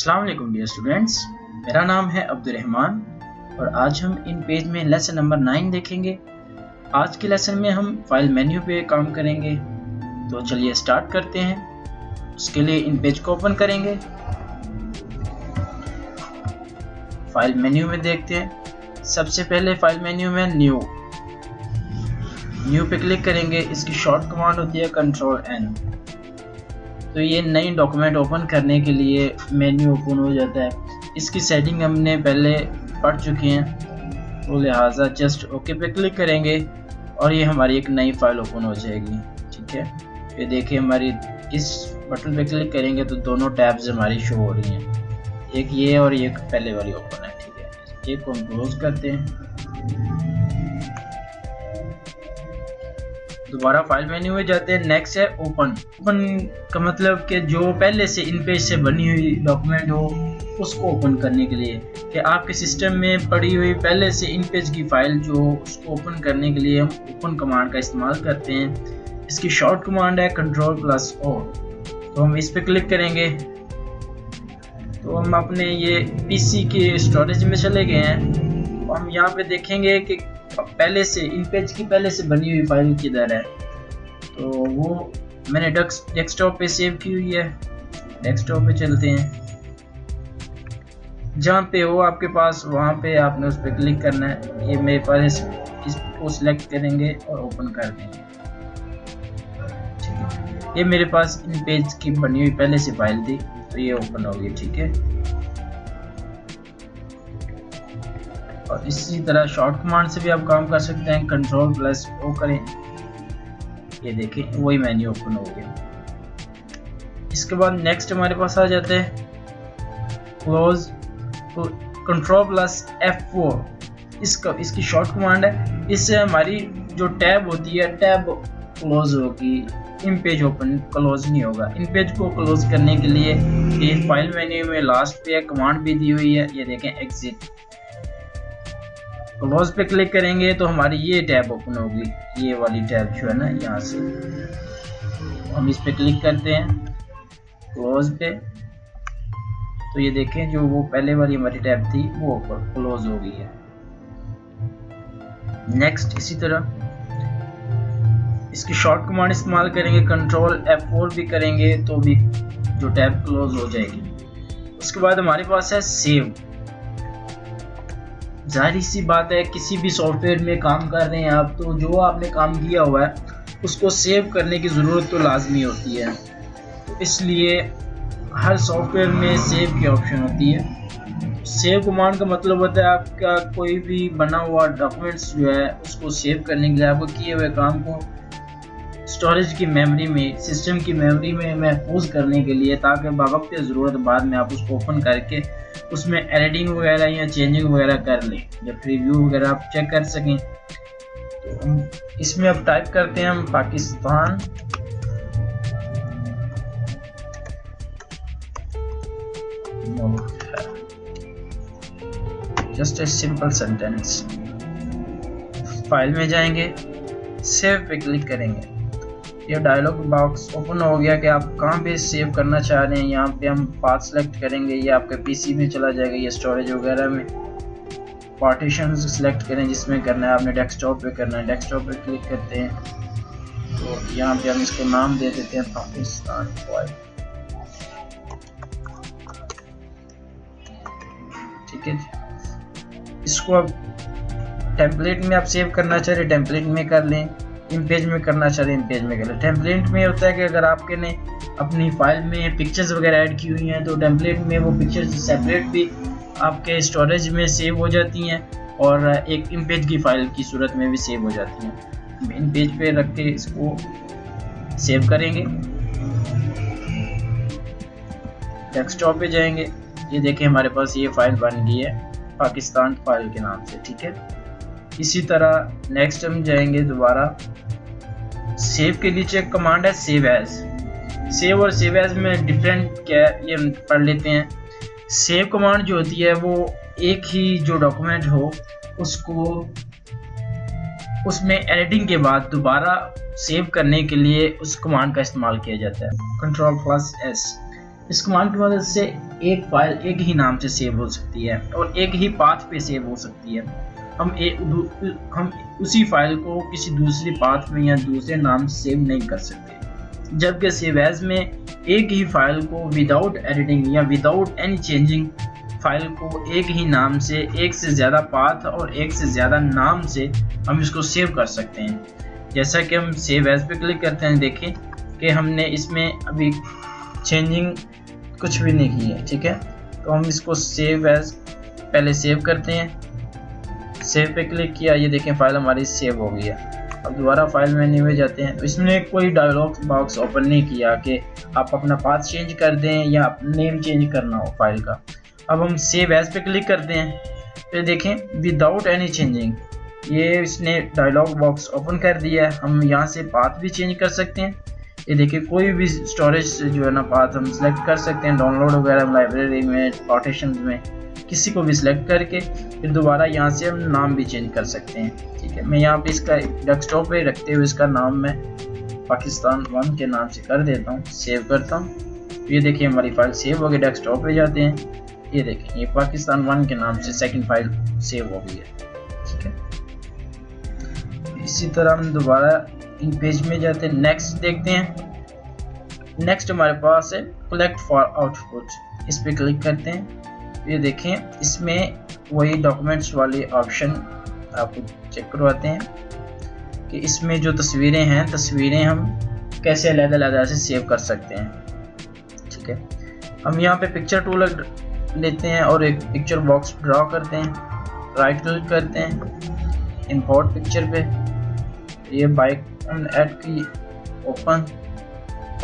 अस्सलाम वालेकुम dear students, मेरा नाम है अब्दुर्रहमान और आज हम इन पेज में लेसन नंबर 9 देखेंगे। आज के लेसन में हम फाइल मेन्यू पे काम करेंगे, तो चलिए स्टार्ट करते हैं। उसके लिए इन पेज को ओपन करेंगे, फाइल मेन्यू में देखते हैं। सबसे पहले फाइल मेन्यू में न्यू पे क्लिक करेंगे। इसकी शॉर्ट कमांड होती है Ctrl+N। तो ये नई डॉक्यूमेंट ओपन करने के लिए मेन्यू ओपन हो जाता है। इसकी सेटिंग हमने पहले पढ़ चुके हैं, तो लिहाजा जस्ट ओके पे क्लिक करेंगे और ये हमारी एक नई फाइल ओपन हो जाएगी। ठीक है, ये देखिए हमारी इस बटन पे क्लिक करेंगे तो दोनों टैब्स हमारी शो हो रही हैं, एक ये और एक पहले वाली ओपन है। ठीक है, एक को हम क्लोज करते हैं। दोबारा फाइल मेन्यू में जाते हैं। नेक्स्ट है ओपन का मतलब कि जो पहले से इन पेज से बनी हुई डॉक्यूमेंट हो उसको ओपन करने के लिए, कि आपके सिस्टम में पड़ी हुई पहले से इन पेज की फाइल जो उसको ओपन करने के लिए हम ओपन कमांड का इस्तेमाल करते हैं। इसकी शॉर्ट कमांड है Ctrl+O। तो हम इस पे क्लिक करेंगे तो हम अपने ये पीसी के स्टोरेज में चले गए हैं। तो हम यहाँ पे देखेंगे कि पहले से इन पेज की पहले से बनी हुई फाइल किधर है। तो वो मैंने डेस्कटॉप पे सेव की हुई है। डेस्कटॉप पे चलते हैं, जहाँ पे हो आपके पास वहाँ पे आपने उस पर क्लिक करना है। ये मेरे पास इसको सिलेक्ट करेंगे और ओपन कर देंगे। ठीक है, ये मेरे पास इन पेज की बनी हुई पहले से फाइल थी, तो ये ओपन होगी। ठीक है, और इसी तरह शॉर्ट कमांड से भी आप काम कर सकते हैं। Ctrl+O करें, ये देखें वही मेन्यू ओपन हो गया। इसके बाद नेक्स्ट हमारे पास आ जाते हैं क्लोज। तो Ctrl+F4 इसकी शॉर्ट कमांड है। इससे हमारी जो टैब होती है टैब क्लोज होगी, इन पेज ओपन क्लोज नहीं होगा। इन पेज को क्लोज करने के लिए ये फाइल मेन्यू में लास्ट पे कमांड भी दी हुई है, ये देखें एग्जिट। क्लोज पे क्लिक करेंगे तो हमारी ये टैब ओपन होगी, ये वाली टैब जो है ना, यहाँ से हम इस पे क्लिक करते हैं क्लोज पे। तो ये देखें जो वो पहले वाली हमारी टैब थी वो ऊपर क्लोज हो गई है। नेक्स्ट इसी तरह इसकी शॉर्ट कमांड इस्तेमाल करेंगे, Ctrl+F4 भी करेंगे तो भी जो टैब क्लोज हो जाएगी। उसके बाद हमारे पास है सेव। जाहिर सी बात है, किसी भी सॉफ्टवेयर में काम कर रहे हैं आप, तो जो आपने काम किया हुआ है उसको सेव करने की ज़रूरत तो लाजमी होती है। तो इसलिए हर सॉफ्टवेयर में सेव की ऑप्शन होती है। सेव कमांड का मतलब होता है आपका कोई भी बना हुआ डॉक्यूमेंट्स जो है उसको सेव करने के लिए, आपको किए हुए काम को स्टोरेज की मेमोरी में, सिस्टम की मेमोरी में महफूज करने के लिए, ताकि बावक्त ज़रूरत बाद में आप उसको ओपन करके उसमें एडिटिंग वगैरह या चेंजिंग वगैरह कर लें, या प्रीव्यू वगैरह आप चेक कर सकें। तो हम इसमें अब टाइप करते हैं हम Pakistan just a simple sentence. File में जाएंगे, सेव पे क्लिक करेंगे। ये डायलॉग बॉक्स ओपन हो गया कि आप कहाँ पे सेव करना चाह रहे हैं। यहाँ पे हम पाथ सेलेक्ट करेंगे, ये आपके पीसी में चला जाएगा, ये स्टोरेज वगैरह में। पार्टीशन सेलेक्ट करें जिसमें करना है, आपने डेस्कटॉप पे करना है, डेस्कटॉप पे क्लिक करते हैं। तो यहाँ पे हम इसको नाम दे देते हैं पाकिस्तान फाइल। ठीक है, इसको अब टेम्पलेट में आप सेव करना चाह रहे टेम्पलेट में कर लें, इन पेज में करना चाह रहे इन पेज में कर लें। टेम्पलेट में होता है कि अगर आपके ने अपनी फाइल में पिक्चर्स वगैरह ऐड की हुई हैं तो टेम्पलेट में वो पिक्चर्स सेपरेट भी आपके स्टोरेज में सेव हो जाती हैं और एक इन पेज की फाइल की सूरत में भी सेव हो जाती हैं। इन पेज पे रख के इसको सेव करेंगे। डेस्कटॉप पे जाएंगे, ये देखें हमारे पास ये फाइल बन गई है पाकिस्तान फाइल के नाम से। ठीक है, इसी तरह नेक्स्ट हम जाएंगे दोबारा। सेव के नीचे कमांड है सेव एज। सेव और सेव एज में डिफरेंट क्या है ये पढ़ लेते हैं। सेव कमांड जो होती है वो एक ही जो डॉक्यूमेंट हो उसको उसमें एडिटिंग के बाद दोबारा सेव करने के लिए उस कमांड का इस्तेमाल किया जाता है, Ctrl+S। इस कमांड की मदद से एक फाइल एक ही नाम से सेव हो सकती है और एक ही पाथ पे सेव हो सकती है। हम उसी फाइल को किसी दूसरी पाथ में या दूसरे नाम से सेव नहीं कर सकते, जबकि सेव एज में एक ही फाइल को विदाउट एडिटिंग या विदाउट एनी चेंजिंग फाइल को एक ही नाम से एक से ज़्यादा पाथ और एक से ज़्यादा नाम से हम इसको सेव कर सकते हैं। जैसा कि हम सेव एज पे क्लिक करते हैं, देखें कि हमने इसमें अभी चेंजिंग कुछ भी नहीं की है, ठीक है। तो हम इसको सेव एज पहले सेव करते हैं, सेव पे क्लिक किया, ये देखें फाइल हमारी सेव हो गई है। अब दोबारा फाइल मेन्यू में जाते हैं तो इसने कोई डायलॉग बॉक्स ओपन नहीं किया कि आप अपना पाथ चेंज कर दें या नेम चेंज करना हो फाइल का। अब हम सेव एज पे क्लिक करते हैं, फिर देखें विदाउट एनी चेंजिंग, ये इसने डायलॉग बॉक्स ओपन कर दिया है। हम यहाँ से पाथ भी चेंज कर सकते हैं, ये देखिए कोई भी स्टोरेज जो है ना पाथ हम सेलेक्ट कर सकते हैं, डाउनलोड वगैरह लाइब्रेरी में, पार्टीशन में, किसी को भी सिलेक्ट करके फिर दोबारा यहाँ से हम नाम भी चेंज कर सकते हैं, ठीक है। मैं यहाँ पे इसका डेस्कटॉप पे रखते हुए इसका नाम मैं पाकिस्तान 1 के नाम से कर देता हूँ, सेव करता हूँ। ये देखिए हमारी फाइल सेव हो गई, डेस्कटॉप पे जाते हैं, ये देखें ये पाकिस्तान 1 के नाम से सेकंड फाइल सेव हो गई है, ठीक है। इसी तरह हम दोबारा इन पेज में जाते हैं, नेक्स्ट देखते हैं। नेक्स्ट हमारे पास है कलेक्ट फॉर आउटपुट, इस पे क्लिक करते हैं। ये देखें इसमें वही डॉक्यूमेंट्स वाले ऑप्शन आपको चेक करवाते हैं कि इसमें जो तस्वीरें हैं, तस्वीरें हम कैसे अलग-अलग से सेव कर सकते हैं, ठीक है। हम यहाँ पे पिक्चर टूल लेते हैं और एक पिक्चर बॉक्स ड्रॉ करते हैं, राइट क्लिक करते हैं, इंपोर्ट पिक्चर पे, ये बाइक ऐड की ओपन,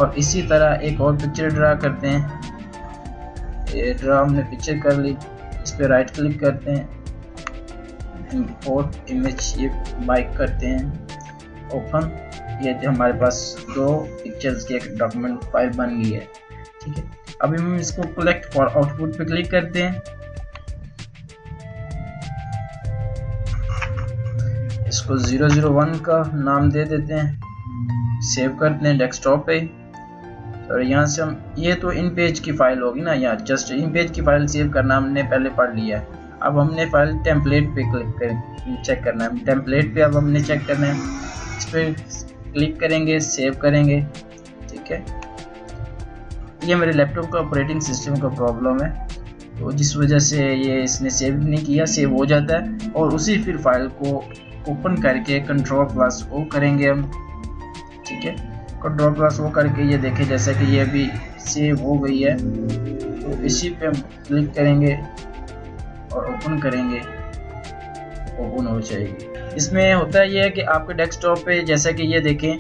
और इसी तरह एक और पिक्चर ड्रा करते हैं। ये ड्रा हमने पिक्चर कर ली, इस पे राइट क्लिक करते हैं, इंपोर्ट इमेज, ये बाइक करते हैं ओपन। ये हमारे पास दो पिक्चर्स की एक डॉक्यूमेंट फाइल बन गई है, ठीक है। अभी हम इसको कलेक्ट फॉर आउटपुट पे क्लिक करते हैं, इसको 001 का नाम दे देते हैं, सेव करते हैं डेस्कटॉप पे। और यहाँ से हम, ये तो इन पेज की फाइल होगी ना, यहाँ जस्ट इन पेज की फाइल सेव करना हमने पहले पढ़ लिया है। अब हमने फाइल टेम्पलेट पे क्लिक कर चेक करना है, टेम्पलेट पे अब हमने चेक करना है, इस पर क्लिक करेंगे, सेव करेंगे, ठीक है। ये मेरे लैपटॉप का ऑपरेटिंग सिस्टम का प्रॉब्लम है, तो जिस वजह से ये इसने सेव नहीं किया, सेव हो जाता है और उसी फिर फाइल को ओपन करके Ctrl+O करेंगे हम, ठीक है। Ctrl+O करके ये देखें जैसा कि ये अभी सेव हो गई है, तो इसी पे हम क्लिक करेंगे और ओपन करेंगे, ओपन हो जाएगी। इसमें होता ये है कि आपके डेस्कटॉप पे जैसा कि ये देखें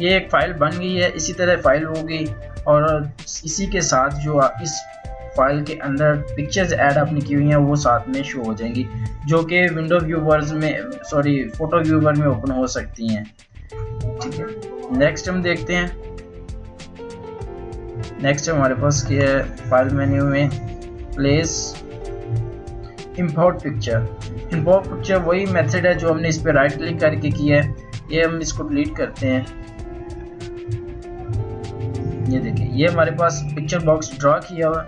ये एक फ़ाइल बन गई है, इसी तरह फाइल होगी और इसी के साथ जो इस फाइल के अंदर पिक्चर्स ऐड आपने की हुई हैं वो साथ में शो हो जाएंगी, जो कि विंडो व्यूवर्स में, सॉरी फोटो व्यूवर में ओपन हो सकती हैं, ठीक है। नेक्स्ट हम देखते हैं, नेक्स्ट हमारे पास क्या है, फाइल मेन्यू में place import picture. Import picture वही मेथड है जो हमने इस पर राइट क्लिक करके किया है, ये हम इसको डिलीट करते हैं। ये देखिए ये हमारे पास पिक्चर बॉक्स ड्रॉ किया हुआ,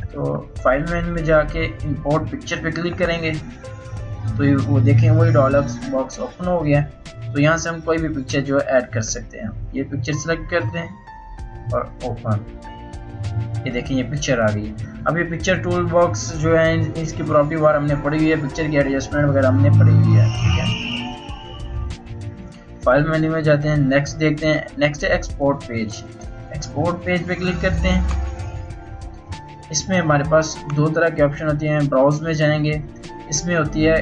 तो फाइल मेन्यू में जाके इंपोर्ट पिक्चर पे क्लिक करेंगे तो वो देखें वही डायलॉग बॉक्स ओपन हो गया। तो यहाँ से हम कोई भी पिक्चर जो है ऐड कर सकते हैं, ये पिक्चर सेलेक्ट करते हैं और ओपन, ये देखें ये पिक्चर आ गई। अब ये पिक्चर टूल बॉक्स जो है इसकी प्रॉपर्टी बार हमने पढ़ी हुई है, पिक्चर की एडजस्टमेंट वगैरह हमने पढ़ी हुई है, ठीक है। फाइल मेन्यू में जाते हैं, नेक्स्ट देखते हैं, नेक्स्ट है एक्सपोर्ट पेज। एक्सपोर्ट पेज पे क्लिक करते हैं, इसमें हमारे पास दो तरह के ऑप्शन होती हैं, ब्राउज में जाएंगे, इसमें होती है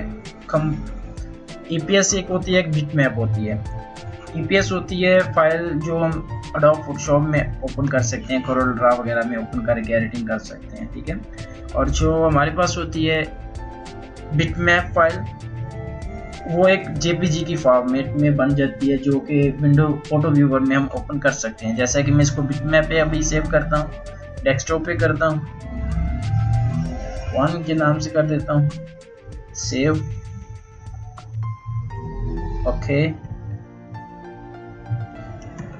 EPS एक होती है, एक बिटमैप होती है। EPS होती है फाइल जो हम एडोब फोटोशॉप में ओपन कर सकते हैं, कोरल ड्रा वगैरह में ओपन करके एडिटिंग कर सकते हैं, ठीक है। और जो हमारे पास होती है बिटमैप फाइल, वो एक JPG की फॉर्मेट में बन जाती है, जो कि विंडो फोटो व्यूवर में हम ओपन कर सकते हैं। जैसा कि मैं इसको बिटमैप पे अभी सेव करता हूँ, डेस्कटॉप पे करता हूँ, 1 के नाम से कर देता हूँ, सेव, ओके।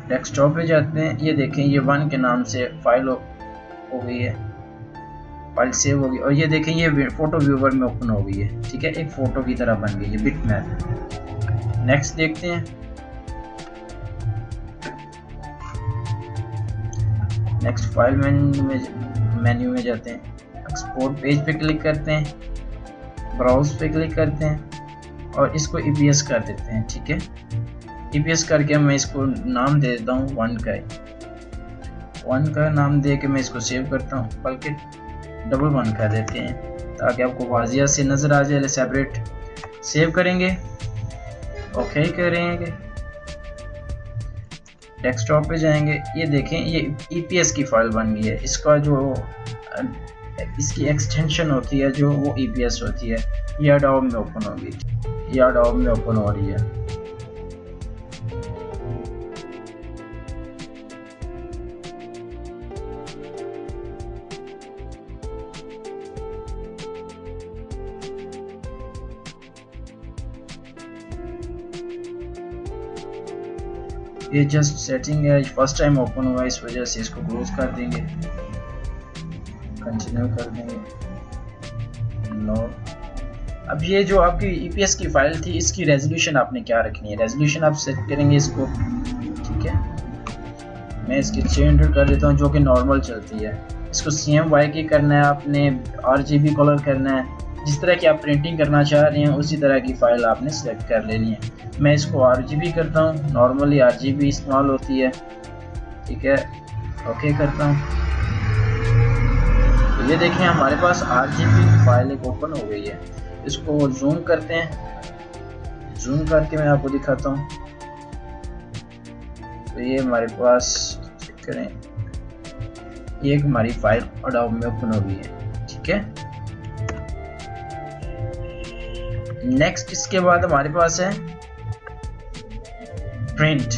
डेस्कटॉप पे जाते हैं, ये देखें ये 1 के नाम से फाइल हो गई है, फाइल सेव होगी। और ये देखें ये फोटो व्यूवर में ओपन हो गई है, ठीक है, एक फोटो की तरह बन गई है बिटमैप। नेक्स्ट देखते हैं। नेक्स्ट फाइल मेन्यू में जाते हैं, एक्सपोर्ट पेज पे क्लिक करते हैं, ब्राउज पे क्लिक करते हैं और इसको EPS कर देते हैं, ठीक है। EPS करके मैं इसको नाम दे देता हूँ 1 का नाम दे के मैं इसको सेव करता हूँ, बल्कि 1 कर देते हैं ताकि आपको वाजिया से नज़र आ जाए सेपरेट। सेव करेंगे, ओके करेंगे, डेस्कटॉप पे जाएंगे, ये देखें ये EPS की फाइल बन गई है। इसका जो इसकी एक्सटेंशन होती है जो वो EPS होती है, ये अडोब में ओपन होगी, ये अडोब में ओपन हो रही है। ये जस्ट सेटिंग है, फर्स्ट टाइम ओपन हुआ है इस वजह से इसको क्लोज कर देंगे, कंटिन्यू कर देंगे, नो। अब ये जो आपकी EPS की फाइल थी इसकी रेजोल्यूशन आपने क्या रखनी है, रेजोल्यूशन आप सेट करेंगे इसको, ठीक है। मैं इसकी 600 कर देता हूँ जो कि नॉर्मल चलती है। इसको CMYK करना है आपने, RGB कलर करना है, जिस तरह की आप प्रिंटिंग करना चाह रहे हैं उसी तरह की फाइल आपने सेलेक्ट कर लेनी है। मैं इसको RGB करता हूँ, नॉर्मली RGB इस्तेमाल होती है, ठीक है, ओके करता हूँ। तो ये देखें हमारे पास RGB की फाइल एक ओपन हो गई है। इसको जूम करते हैं, जूम करके मैं आपको दिखाता हूँ। तो ये हमारे पास चेक करें, ये एक हमारी फाइल अडोब में ओपन हो गई है, ठीक है। नेक्स्ट इसके बाद हमारे पास है प्रिंट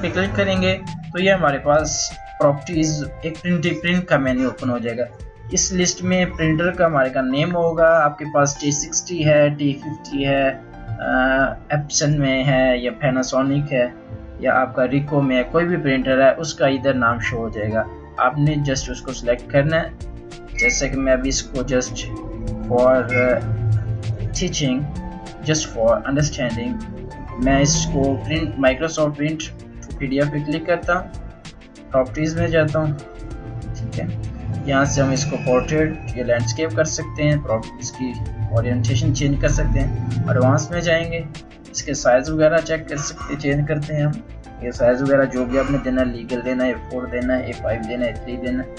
पे क्लिक करेंगे तो ये हमारे पास प्रॉपर्टीज एक प्रिंट का मेन्यू ओपन हो जाएगा। इस लिस्ट में प्रिंटर का हमारे का नेम होगा, आपके पास T60 है, T50 है, एप्सन में है या पैनासोनिक है या आपका रिको में है, कोई भी प्रिंटर है उसका इधर नाम शो हो जाएगा। आपने जस्ट उसको सिलेक्ट करना है, जैसे कि मैं अभी इसको just for teaching, just for understanding, मैं इसको प्रिंट माइक्रोसॉफ्ट प्रिंट PDF पे क्लिक करता हूँ, प्रॉपर्टीज में जाता हूँ, ठीक है। यहाँ से हम इसको पोर्ट्रेट या लैंडस्केप कर सकते हैं, प्रॉपर्टीज की ओरिएंटेशन चेंज कर सकते हैं, एडवांस में जाएंगे, इसके साइज वगैरह चेक कर सकते, चेंज करते हैं हम। ये साइज वगैरह जो भी आपने देना, लीगल देना है, A4 देना है, A5 देना है, A3 देना है,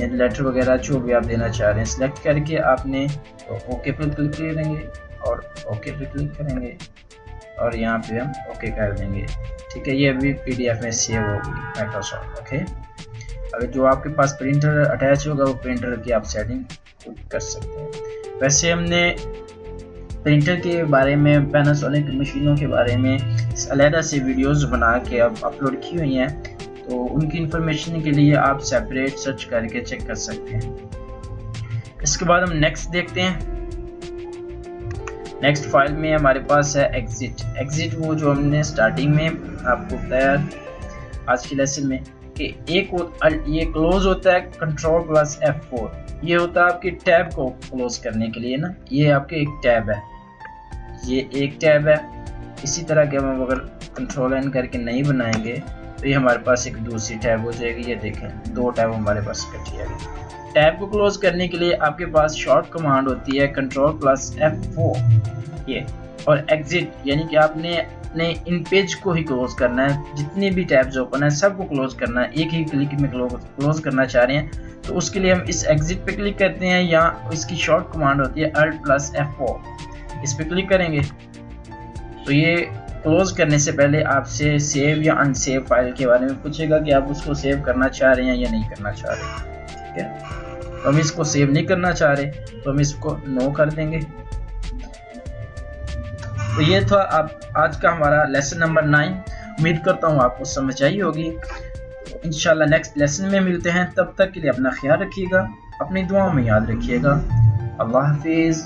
या लेटर वगैरह जो भी आप देना चाह रहे हैं, सिलेक्ट करके आपने ओके पे क्लिक करेंगे और ओके पे क्लिक करेंगे और यहाँ पे हम ओके कर देंगे, ठीक है। ये अभी PDF में सेव होगी माइक्रोसॉफ्ट, ओके। अगर जो आपके पास प्रिंटर अटैच होगा वो प्रिंटर की आप सेटिंग कर सकते हैं। वैसे हमने प्रिंटर के बारे में, पैनासोनिक मशीनों के बारे में अलहदा से वीडियोस बना के अब अपलोड की हुई हैं, तो उनकी इंफॉर्मेशन के लिए आप सेपरेट सर्च करके चेक कर सकते हैं। इसके बाद हम नेक्स्ट देखते हैं। नेक्स्ट फाइल में हमारे पास है एग्जिट वो जो हमने स्टार्टिंग में आपको बताया आज की लेसन में कि ये क्लोज होता है Ctrl+F4, ये होता है आपकी टैब को क्लोज करने के लिए ना, ये आपके एक टैब है, ये एक टैब है। इसी तरह के हम अगर Ctrl+N करके नहीं बनाएंगे तो ये हमारे पास एक दूसरी टैब हो जाएगी। ये देखें 2 टैब हमारे पास इकट्ठी आ गई। टैब को क्लोज करने के लिए आपके पास शॉर्ट कमांड होती है Ctrl+F4 ये, और एग्जिट यानी कि आपने अपने इन पेज को ही क्लोज करना है, जितनी भी टैब्स ओपन है सबको क्लोज करना है, एक ही क्लिक में क्लोज करना चाह रहे हैं तो उसके लिए हम इस एग्जिट पे क्लिक करते हैं, या इसकी शॉर्ट कमांड होती है Alt+F4, इस पे क्लिक करेंगे तो ये क्लोज करने से पहले आपसे सेव या अनसेव फाइल के बारे में पूछेगा कि आप उसको सेव करना चाह रहे हैं या नहीं करना चाह रहे, ठीक है। तो हम इसको सेव नहीं करना चाह रहे तो हम इसको नो कर देंगे। तो ये था आप आज का हमारा लेसन नंबर 9। उम्मीद करता हूँ आपको समझ आई होगी। इंशाल्लाह नेक्स्ट लेसन में मिलते हैं, तब तक के लिए अपना ख्याल रखिएगा, अपनी दुआओं में याद रखिएगा। अल्लाह हाफिज़।